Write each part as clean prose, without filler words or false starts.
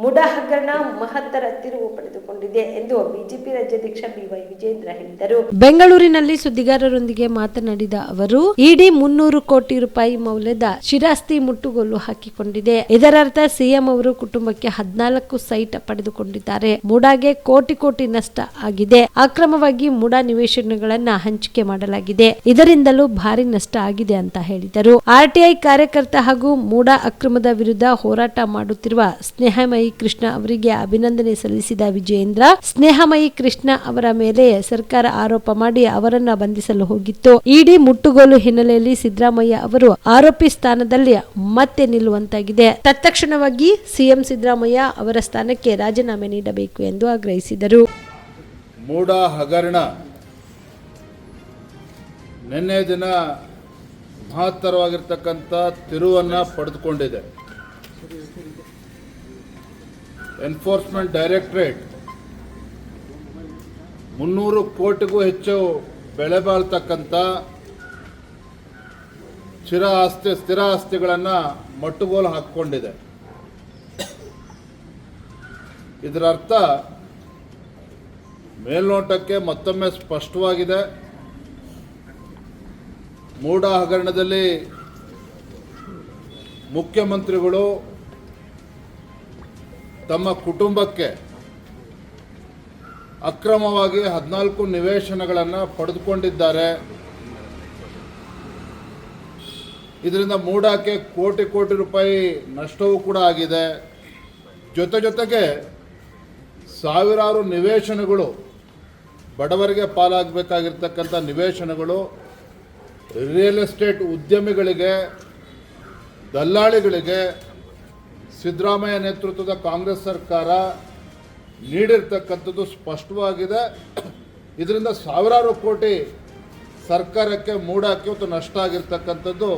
ಮುಡಾ ಹಗರಣ ಮಹತ್ತರ ತಿರುವು ಪಡೆದುಕೊಂಡಿದೆ ಎಂದು ಬಿಜೆಪಿ ರಾಜ್ಯಾಧ್ಯಕ್ಷ ಬಿವೈ ವಿಜೇಂದ್ರ ಹೇಳಿದರು. ಬೆಂಗಳೂರಿನಲ್ಲಿ ಸುದ್ದಿಗಾರರೊಂದಿಗೆ ಮಾತನಾಡಿದ ಅವರು, ಇಡಿ 300 ಕೋಟಿ ರೂಪಾಯಿ ಮೌಲ್ಯದ ಸ್ಥಿರಾಸ್ತಿ ಮುಟ್ಟುಗೋಲು ಹಾಕಿಕೊಂಡಿದೆ. ಇದರರ್ಥ ಸಿಎಂ ಅವರು ಕುಟುಂಬಕ್ಕೆ 14 ಸೈಟ್ ಪಡೆದುಕೊಂಡಿದ್ದಾರೆ. ಮುಡಾಗೆ ಕೋಟಿ ನಷ್ಟ ಆಗಿದೆ. ಅಕ್ರಮವಾಗಿ ಮುಡಾ ನಿವೇಶನಗಳನ್ನ ಹಂಚಿಕೆ ಮಾಡಲಾಗಿದೆ. ಇದರಿಂದಲೂ ಭಾರಿ ನಷ್ಟ ಆಗಿದೆ ಅಂತ ಹೇಳಿದರು. ಆರ್ಟಿಐ ಕಾರ್ಯಕರ್ತ ಹಾಗೂ ಮುಡಾ ಅಕ್ರಮದ ವಿರುದ್ಧ ಹೋರಾಟ ಮಾಡುತ್ತಿರುವ ಸ್ನೇಹಮಯಿ ಕೃಷ್ಣ ಅವರಿಗೆ ಅಭಿನಂದನೆ ಸಲ್ಲಿಸಿದ ವಿಜೇಂದ್ರ, ಸ್ನೇಹಮಯಿ ಕೃಷ್ಣ ಅವರ ಮೇಲೆ ಸರ್ಕಾರ ಆರೋಪ ಮಾಡಿ ಅವರನ್ನ ಬಂಧಿಸಲು ಹೋಗಿತ್ತು. ಇಡಿ ಮುಟ್ಟುಗೋಲು ಹಿನ್ನೆಲೆಯಲ್ಲಿ ಸಿದ್ದರಾಮಯ್ಯ ಅವರು ಆರೋಪಿ ಸ್ಥಾನದಲ್ಲಿ ಮತ್ತೆ ನಿಲ್ಲುವಂತಾಗಿದೆ. ತತ್ಕ್ಷಣವಾಗಿ ಸಿಎಂ ಸಿದ್ದರಾಮಯ್ಯ ಅವರ ಸ್ಥಾನಕ್ಕೆ ರಾಜೀನಾಮೆ ನೀಡಬೇಕು ಎಂದು ಆಗ್ರಹಿಸಿದರು. ಮೂಡಾ ಹಗರಣ ನಿನ್ನೆ ದಿನ ಮಹತ್ತರವಾಗಿರ್ತಕ್ಕಂಥ ತಿರುವನ್ನು ಪಡೆದುಕೊಂಡಿದೆ. ಎನ್ಫೋರ್ಸ್ಮೆಂಟ್ ಡೈರೆಕ್ಟರೇಟ್ 300 ಕೋಟಿಗೂ ಹೆಚ್ಚು ಬೆಲೆ ಬಾಳ್ತಕ್ಕಂಥ ಸ್ಥಿರ ಆಸ್ತಿಗಳನ್ನು ಮಟ್ಟುಗೋಲು ಹಾಕಿಕೊಂಡಿದೆ. ಇದರ ಅರ್ಥ ಮೇಲ್ನೋಟಕ್ಕೆ ಮತ್ತೊಮ್ಮೆ ಸ್ಪಷ್ಟವಾಗಿದೆ. ಮೂಡಾ ಹಗರಣದಲ್ಲಿ ಮುಖ್ಯಮಂತ್ರಿಗಳು ತಮ್ಮ ಕುಟುಂಬಕ್ಕೆ ಅಕ್ರಮವಾಗಿ 14 ನಿವೇಶನಗಳನ್ನು ಪಡೆದುಕೊಂಡಿದ್ದಾರೆ. ಇದರಿಂದ ಮೂಡಾಕ್ಕೆ ಕೋಟಿ ರೂಪಾಯಿ ನಷ್ಟವೂ ಕೂಡ ಆಗಿದೆ. ಜೊತೆಗೆ ಸಾವಿರಾರು ನಿವೇಶನಗಳು, ಬಡವರಿಗೆ ಪಾಲಾಗಬೇಕಾಗಿರ್ತಕ್ಕಂಥ ನಿವೇಶನಗಳು ರಿಯಲ್ ಎಸ್ಟೇಟ್ ಉದ್ಯಮಿಗಳಿಗೆ, ದಲ್ಲಾಳಿಗಳಿಗೆ ಸಿದ್ದರಾಮಯ್ಯ ನೇತೃತ್ವದ ಕಾಂಗ್ರೆಸ್ ಸರ್ಕಾರ ನೀಡಿರ್ತಕ್ಕಂಥದ್ದು ಸ್ಪಷ್ಟವಾಗಿದೆ. ಇದರಿಂದ ಸಾವಿರಾರು ಕೋಟಿ ಸರ್ಕಾರಕ್ಕೆ, ಮೂಡಾಕ್ಕೆ ಇವತ್ತು ನಷ್ಟ ಆಗಿರ್ತಕ್ಕಂಥದ್ದು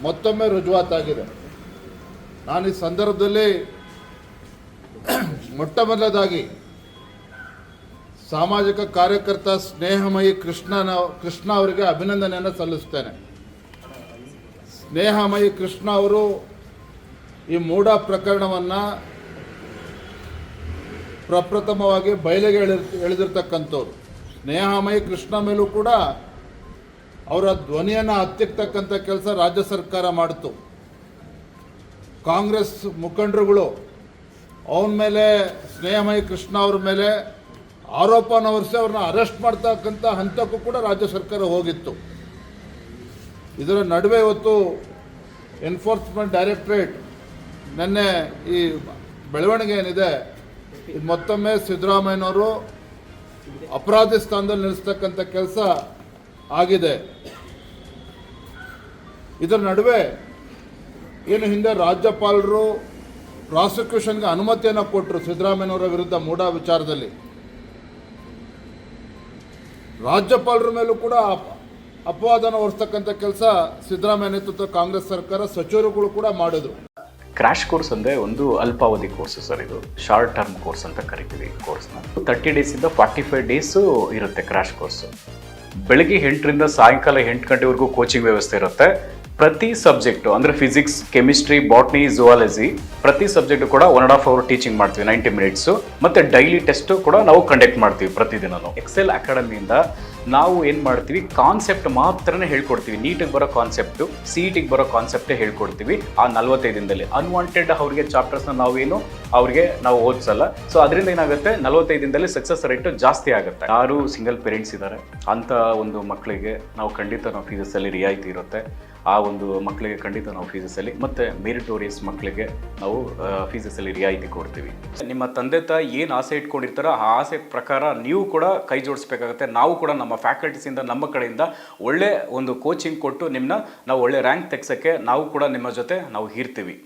ಮತ್ತೊಮ್ಮೆ ರುಜುವಾತಾಗಿದೆ. ನಾನು ಈ ಸಂದರ್ಭದಲ್ಲಿ ಮೊಟ್ಟಮೊದಲದಾಗಿ ಸಾಮಾಜಿಕ ಕಾರ್ಯಕರ್ತ ಸ್ನೇಹಮಯಿ ಕೃಷ್ಣ ಅವರಿಗೆ ಅಭಿನಂದನೆಯನ್ನು ಸಲ್ಲಿಸ್ತೇನೆ. ಸ್ನೇಹಮಯಿ ಕೃಷ್ಣ ಅವರು ಈ ಮೂಡಾ ಪ್ರಕರಣವನ್ನು ಪ್ರಪ್ರಥಮವಾಗಿ ಬಯಲಿಗೆ ಎಳೆದಿರ್ತಕ್ಕಂಥವ್ರು. ಸ್ನೇಹಮಯಿ ಕೃಷ್ಣ ಮೇಲೂ ಕೂಡ ಅವರ ಧ್ವನಿಯನ್ನು ಹತ್ತಿಕ್ಕತಕ್ಕಂಥ ಕೆಲಸ ರಾಜ್ಯ ಸರ್ಕಾರ ಮಾಡಿತು. ಕಾಂಗ್ರೆಸ್ ಮುಖಂಡರುಗಳು ಅವನ ಮೇಲೆ, ಸ್ನೇಹಮಯಿ ಕೃಷ್ಣ ಅವ್ರ ಮೇಲೆ ಆರೋಪನ ಹೊರಿಸಿ ಅವ್ರನ್ನ ಅರೆಸ್ಟ್ ಮಾಡ್ತಕ್ಕಂಥ ಹಂತಕ್ಕೂ ಕೂಡ ರಾಜ್ಯ ಸರ್ಕಾರ ಹೋಗಿತ್ತು. ಇದರ ನಡುವೆ ಇವತ್ತು ಎನ್ಫೋರ್ಸ್ಮೆಂಟ್ ಡೈರೆಕ್ಟರೇಟ್ ನಿನ್ನೆ ಈ ಬೆಳವಣಿಗೆ ಏನಿದೆ, ಇದು ಮತ್ತೊಮ್ಮೆ ಸಿದ್ದರಾಮಯ್ಯನವರು ಅಪರಾಧಿ ಸ್ಥಾನದಲ್ಲಿ ನಿಲ್ಲಿಸ್ತಕ್ಕಂಥ ಕೆಲಸ ಆಗಿದೆ. ಇದರ ನಡುವೆ ಏನು ಹಿಂದೆ ರಾಜ್ಯಪಾಲರು ಪ್ರಾಸಿಕ್ಯೂಷನ್ಗೆ ಅನುಮತಿಯನ್ನು ಕೊಟ್ಟರು ಸಿದ್ದರಾಮಯ್ಯನವರ ವಿರುದ್ಧ ಮೂಡಾ ವಿಚಾರದಲ್ಲಿ, ರಾಜ್ಯಪಾಲರ ಮೇಲೂ ಕೂಡ ಅಪವಾದನ ಹೊರಿಸ್ತಕ್ಕಂಥ ಕೆಲಸ ಸಿದ್ದರಾಮಯ್ಯ ನೇತೃತ್ವದ ಕಾಂಗ್ರೆಸ್ ಸರ್ಕಾರ, ಸಚಿವರುಗಳು ಕೂಡ ಮಾಡಿದ್ರು. ಕ್ರ್ಯಾಶ್ ಕೋರ್ಸ್ ಅಂದರೆ ಒಂದು ಅಲ್ಪಾವಧಿ ಕೋರ್ಸ್ ಸರ್. ಇದು ಶಾರ್ಟ್ ಟರ್ಮ್ ಕೋರ್ಸ್ ಅಂತ ಕರಿತೀವಿ. ಕೋರ್ಸ್ನ 30 ಡೇಸಿಂದ 45 ಡೇಸು ಇರುತ್ತೆ ಕ್ರ್ಯಾಶ್ ಕೋರ್ಸು. ಬೆಳಗ್ಗೆ 8ರಿಂದ ಸಾಯಂಕಾಲ 8 ಗಂಟೆವರೆಗೂ ಕೋಚಿಂಗ್ ವ್ಯವಸ್ಥೆ ಇರುತ್ತೆ. ಪ್ರತಿ ಸಬ್ಜೆಕ್ಟು ಅಂದರೆ ಫಿಸಿಕ್ಸ್, ಕೆಮಿಸ್ಟ್ರಿ, ಬಾಟ್ನಿ, ಝುವಾಲಜಿ ಪ್ರತಿ ಸಬ್ಜೆಕ್ಟು ಕೂಡ 1.5 ಅವರ್ ಟೀಚಿಂಗ್ ಮಾಡ್ತೀವಿ, 90 ಮಿನಿಟ್ಸು. ಮತ್ತು ಡೈಲಿ ಟೆಸ್ಟು ಕೂಡ ನಾವು ಕಂಡಕ್ಟ್ ಮಾಡ್ತೀವಿ ಪ್ರತಿದಿನವೂ. ಎಕ್ಸೆಲ್ ಅಕಾಡೆಮಿಯಿಂದ ನಾವು ಏನು ಮಾಡ್ತೀವಿ, ಕಾನ್ಸೆಪ್ಟ್ ಮಾತ್ರನೇ ಹೇಳ್ಕೊಡ್ತೀವಿ. ನೀಟಿಗೆ ಬರೋ ಕಾನ್ಸೆಪ್ಟು, CETಗೆ ಬರೋ ಕಾನ್ಸೆಪ್ಟೇ ಹೇಳ್ಕೊಡ್ತೀವಿ ಆ 45 ದಿನದಲ್ಲಿ. ಅನ್ವಾಂಟೆಡ್ ಅವ್ರಿಗೆ ಚಾಪ್ಟರ್ಸ್ನ ನಾವು ಓದಿಸಲ್ಲ. ಸೊ ಅದರಿಂದ ಏನಾಗುತ್ತೆ, 45 ದಿನದಲ್ಲಿ ಸಕ್ಸಸ್ ರೇಟು ಜಾಸ್ತಿ ಆಗುತ್ತೆ. ಯಾರು ಸಿಂಗಲ್ ಪೇರೆಂಟ್ಸ್ ಇದ್ದಾರೆ ಅಂಥ ಒಂದು ಮಕ್ಕಳಿಗೆ ನಾವು ಖಂಡಿತ ಫೀಸಲ್ಲಿ ರಿಯಾಯಿತಿ ಇರುತ್ತೆ. ಆ ಒಂದು ಮಕ್ಕಳಿಗೆ ಖಂಡಿತ ನಾವು ಫೀಸಲ್ಲಿ, ಮತ್ತು ಮೆರಿಟೋರಿಯಸ್ ಮಕ್ಕಳಿಗೆ ನಾವು ಫೀಸಲ್ಲಿ ರಿಯಾಯಿತಿ ಕೊಡ್ತೀವಿ. ನಿಮ್ಮ ತಂದೆ ತಾಯಿ ಏನು ಆಸೆ ಇಟ್ಕೊಂಡಿರ್ತಾರೋ ಆ ಆಸೆ ಪ್ರಕಾರ ನೀವು ಕೂಡ ಕೈ ಜೋಡಿಸ್ಬೇಕಾಗುತ್ತೆ. ನಾವು ಕೂಡ ನಮ್ಮ ಫ್ಯಾಕಲ್ಟೀಸಿಂದ, ನಮ್ಮ ಕಡೆಯಿಂದ ಒಳ್ಳೆ ಒಂದು ಕೋಚಿಂಗ್ ಕೊಟ್ಟು ನಾವು ಒಳ್ಳೆ ರ್ಯಾಂಕ್ ತೆಗ್ಸೋಕ್ಕೆ ನಾವು ಕೂಡ ನಿಮ್ಮ ಜೊತೆ ನಾವು ಇರ್ತೀವಿ.